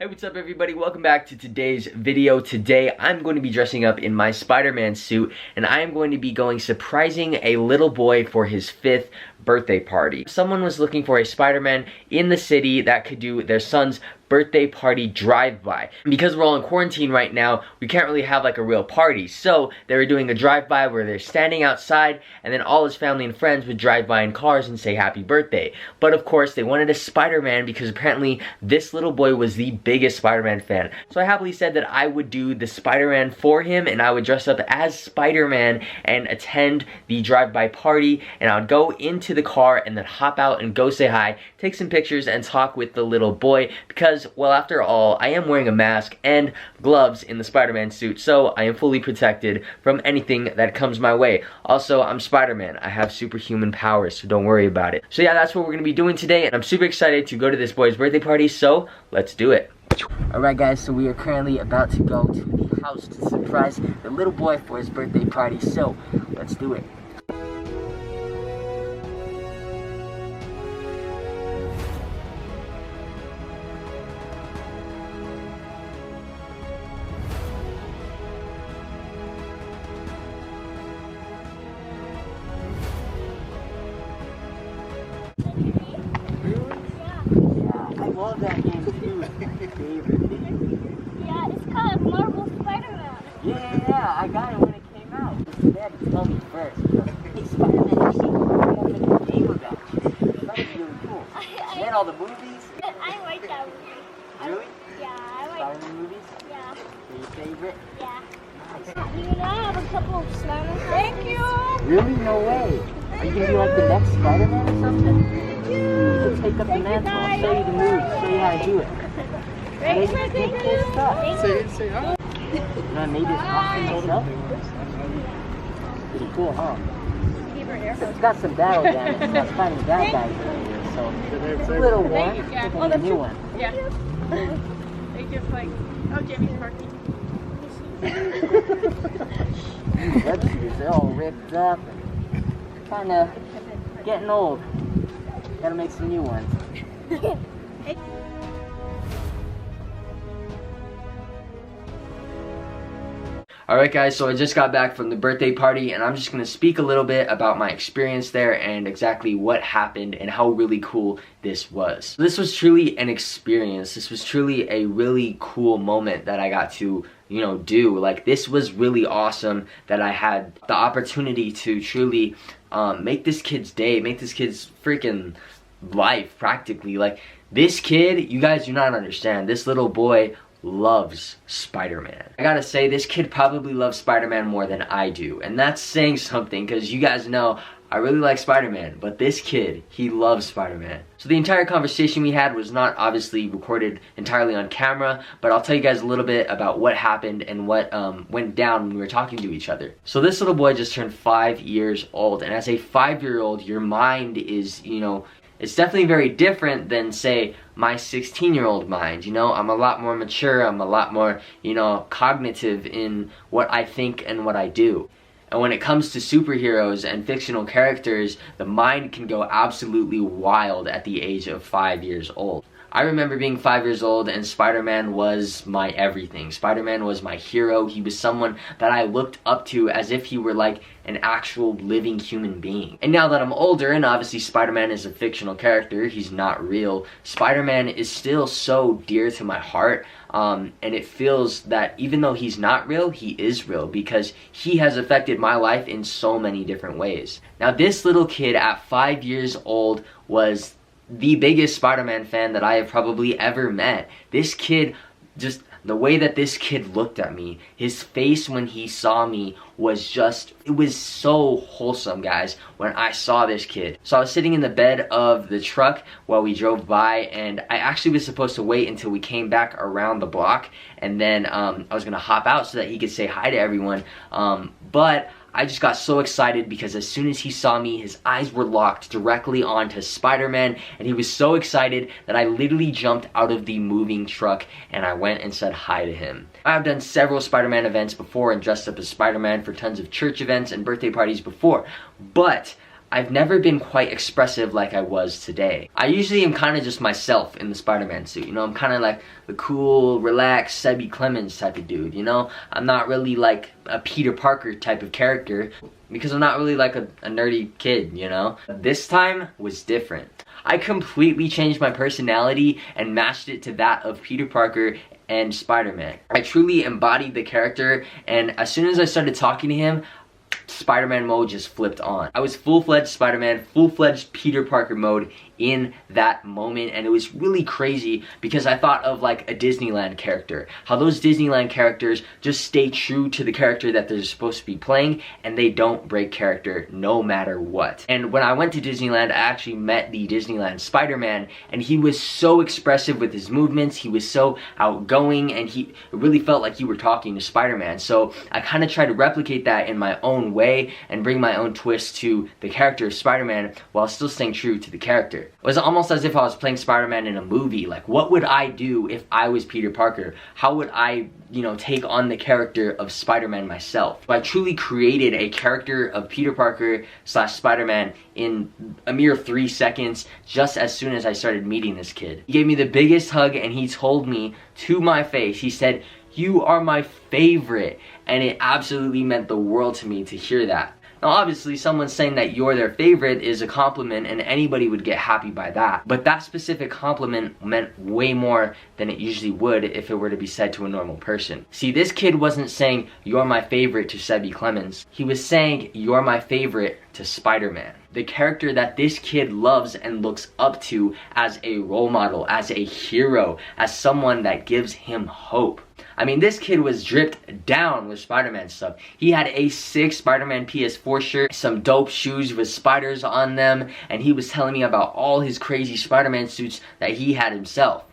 Hey, what's up everybody? Welcome back to today's video. Today I'm going to be dressing up in my Spider-Man suit and I am going to be going surprising a little boy for his 5th birthday party. Someone was looking for a Spider-Man in the city that could do their son's birthday party drive-by. Because we're all in quarantine right now, we can't really have like a real party. So they were doing a drive-by where they're standing outside and then all his family and friends would drive by in cars and say happy birthday. But of course they wanted a Spider-Man because apparently this little boy was the biggest Spider-Man fan. So I happily said that I would do the Spider-Man for him and I would dress up as Spider-Man and attend the drive-by party, and I would go into the car and then hop out and go say hi, take some pictures and talk with the little boy because, well, after all, I am wearing a mask and gloves in the Spider-Man suit, so I am fully protected from anything that comes my way. Also, I'm Spider-Man. I have superhuman powers, so don't worry about it. So yeah, that's what we're gonna be doing today, and I'm super excited to go to this boy's birthday party, so let's do it. Alright guys, so we are currently about to go to the house to surprise the little boy for his birthday party, so let's do it. I love that game too. Yeah, it's called Marvel Spider-Man. Yeah, I got it when it came out. His dad told me first. Hey, Spider-Man, you see what the game about? That was really cool. And then all the movies. I like that movie. Really? Yeah, I like. Spider-Man movies? Yeah. Your favorite? Yeah. Nice. You know, I have a couple of Spider-Man. Thank you. Really? No way. Are you gonna be like the next Spider-Man or something? Thank you. You can take up the mantle. I'll show you the moves. Show you how to do it. Make cool stuff. Say hi. You know, I made this costume myself. Pretty cool, huh? It's got some battle damage. I was fighting bad guys earlier, so it's a little warm. It's a new one. Yeah. They just like, oh, Jimmy's parking. These websters, they're all ripped up and kind of getting old. Gotta make some new ones. Alright guys, so I just got back from the birthday party and I'm just going to speak a little bit about my experience there and exactly what happened and how really cool this was. So this was truly an experience. This was truly a really cool moment that I got to, you know, do. Like, this was really awesome that I had the opportunity to truly make this kid's day, make this kid's freaking life practically. Like, this kid, you guys do not understand. This little boy loves Spider-Man. I gotta say, this kid probably loves Spider-Man more than I do, and that's saying something because you guys know I really like Spider-Man, but this kid, he loves Spider-Man. So the entire conversation we had was not obviously recorded entirely on camera, but I'll tell you guys a little bit about what happened and what went down when we were talking to each other. So this little boy just turned 5 years old, and as a 5-year-old, your mind is, you know, it's definitely very different than, say, my 16-year-old mind. You know, I'm a lot more mature, I'm a lot more, you know, cognitive in what I think and what I do. And when it comes to superheroes and fictional characters, the mind can go absolutely wild at the age of 5 years old. I remember being 5 years old and Spider-Man was my everything. Spider-Man was my hero. He was someone that I looked up to as if he were like an actual living human being. And now that I'm older, and obviously Spider-Man is a fictional character, he's not real, Spider-Man is still so dear to my heart. And it feels that even though he's not real, he is real because he has affected my life in so many different ways. Now, this little kid at 5 years old was the biggest Spider-Man fan that I have probably ever met. This kid, just the way that this kid looked at me, his face when he saw me was just, it was so wholesome, guys, when I saw this kid. So I was sitting in the bed of the truck while we drove by, and I actually was supposed to wait until we came back around the block, and then I was gonna hop out so that he could say hi to everyone, but I just got so excited because as soon as he saw me, his eyes were locked directly onto Spider-Man, and he was so excited that I literally jumped out of the moving truck and I went and said hi to him. I've done several Spider-Man events before and dressed up as Spider-Man for tons of church events and birthday parties before, but I've never been quite expressive like I was today. I usually am kind of just myself in the Spider-Man suit, you know? I'm kind of like the cool, relaxed Sebby Clemens type of dude, you know? I'm not really like a Peter Parker type of character because I'm not really like a nerdy kid, you know? This time was different. I completely changed my personality and matched it to that of Peter Parker and Spider-Man. I truly embodied the character, and as soon as I started talking to him, Spider-Man mode just flipped on. I was full-fledged Spider-Man, full-fledged Peter Parker mode in that moment, and it was really crazy because I thought of like a Disneyland character. How those Disneyland characters just stay true to the character that they're supposed to be playing, and they don't break character no matter what. And when I went to Disneyland, I actually met the Disneyland Spider-Man, and he was so expressive with his movements, he was so outgoing, and it really felt like you were talking to Spider-Man. So I kind of tried to replicate that in my own way and bring my own twist to the character of Spider-Man while still staying true to the character. It was almost as if I was playing Spider-Man in a movie. Like, what would I do if I was Peter Parker? How would I, take on the character of Spider-Man myself? So I truly created a character of Peter Parker / Spider-Man in a mere 3 seconds, just as soon as I started meeting this kid. He gave me the biggest hug, and he told me to my face, he said, "You are my favorite," and it absolutely meant the world to me to hear that. Now obviously someone saying that you're their favorite is a compliment, and anybody would get happy by that. But that specific compliment meant way more than it usually would if it were to be said to a normal person. See, this kid wasn't saying you're my favorite to Sebby Clemens. He was saying you're my favorite to Spider-Man. The character that this kid loves and looks up to as a role model, as a hero, as someone that gives him hope. I mean, this kid was dripped down with Spider-Man stuff. He had a sick Spider-Man PS4 shirt, some dope shoes with spiders on them, and he was telling me about all his crazy Spider-Man suits that he had himself.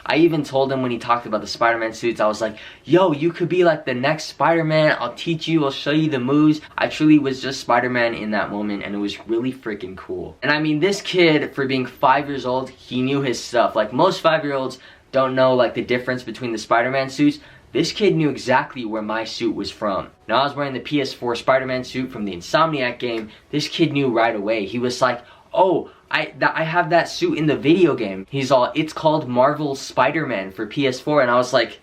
I even told him when he talked about the Spider-Man suits, I was like, yo, you could be like the next Spider-Man. I'll teach you, I'll show you the moves. I truly was just Spider-Man in that moment, and it was really freaking cool. And I mean, this kid, for being 5 years old, he knew his stuff. Like, most 5-year-olds don't know like the difference between the Spider-Man suits. This kid knew exactly where my suit was from. Now, I was wearing the PS4 Spider-Man suit from the Insomniac game. This kid knew right away. He was like, oh, I have that suit in the video game. He's all, it's called Marvel Spider-Man for PS4. And I was like,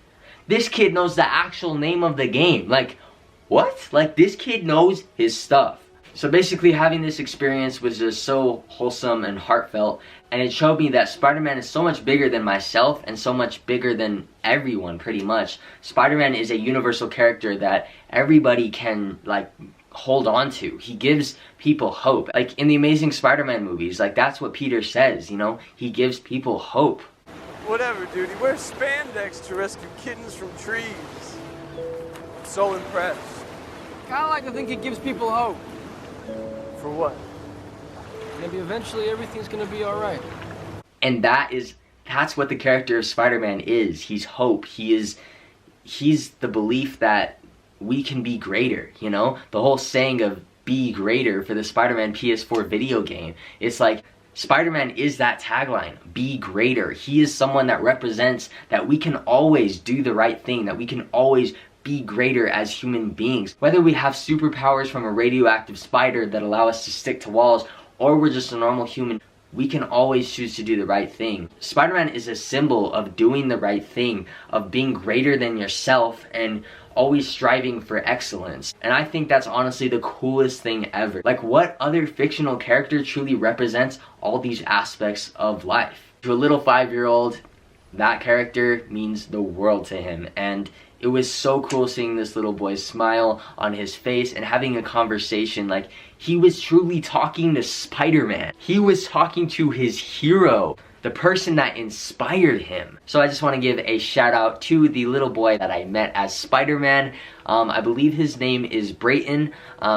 this kid knows the actual name of the game. Like, what? Like, this kid knows his stuff. So basically, having this experience was just so wholesome and heartfelt, and it showed me that Spider-Man is so much bigger than myself and so much bigger than everyone, pretty much. Spider-Man is a universal character that everybody can, like, hold on to. He gives people hope. Like, in the Amazing Spider-Man movies, like, that's what Peter says, He gives people hope. Whatever, dude. He wears spandex to rescue kittens from trees. I'm so impressed. Kinda like to think he gives people hope. For what? Maybe eventually everything's gonna be alright. And that's what the character of Spider-Man is. He's hope. He's the belief that we can be greater, The whole saying of be greater for the Spider-Man PS4 video game. It's like, Spider-Man is that tagline, be greater. He is someone that represents that we can always do the right thing, that we can always be greater as human beings. Whether we have superpowers from a radioactive spider that allow us to stick to walls, or we're just a normal human, we can always choose to do the right thing. Spider-Man is a symbol of doing the right thing, of being greater than yourself, and always striving for excellence. And I think that's honestly the coolest thing ever. Like, what other fictional character truly represents all these aspects of life? To a little 5-year-old, that character means the world to him, and it was so cool seeing this little boy's smile on his face and having a conversation. Like, he was truly talking to Spider-Man. He was talking to his hero, the person that inspired him. So I just want to give a shout out to the little boy that I met as Spider-Man. I believe his name is Brayton.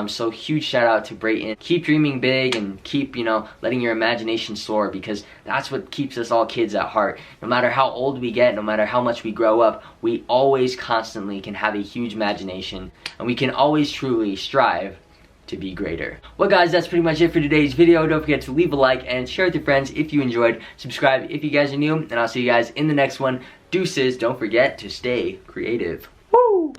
So huge shout out to Brayton. Keep dreaming big and keep, letting your imagination soar, because that's what keeps us all kids at heart. No matter how old we get, no matter how much we grow up, we always constantly can have a huge imagination, and we can always truly strive to be greater. Well guys, that's pretty much it for today's video. Don't forget to leave a like and share with your friends if you enjoyed. Subscribe if you guys are new, and I'll see you guys in the next one. Deuces. Don't forget to stay creative. Woo!